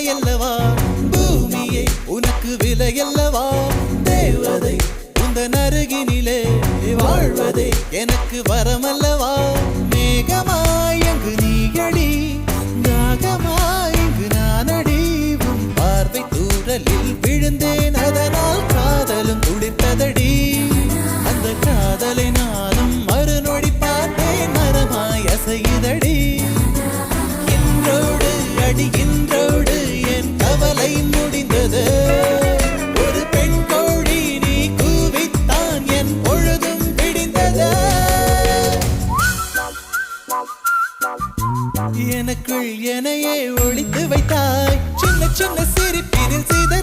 அல்லவா பூமியே உனக்கு விலையல்லவா தேவதை உந்தன் அருகினிலே வாழ்வதே எனக்கு வரமல்லவா மேகமாய் அங்கு நீயடி நாகமாய் இங்கு நானடி உன் பார்வை தூரலில் விழுந்தேன் அதனால் காதலும் துடித்ததடி அந்த காதலை நானும் மறுநொடி பார்த்தேன் மரமாய் அசையுதடி இன்றோடு அடி இன்றோடு என் கவலை முடிந்தது ஒரு பெண் கோழி நீ கூவித்தான் என் பொழுதும் விடிந்தது எனக்குள் எனையே ஒளித்து வைத்தாய் சின்ன சின்ன சிரிப்பினில் சிதறி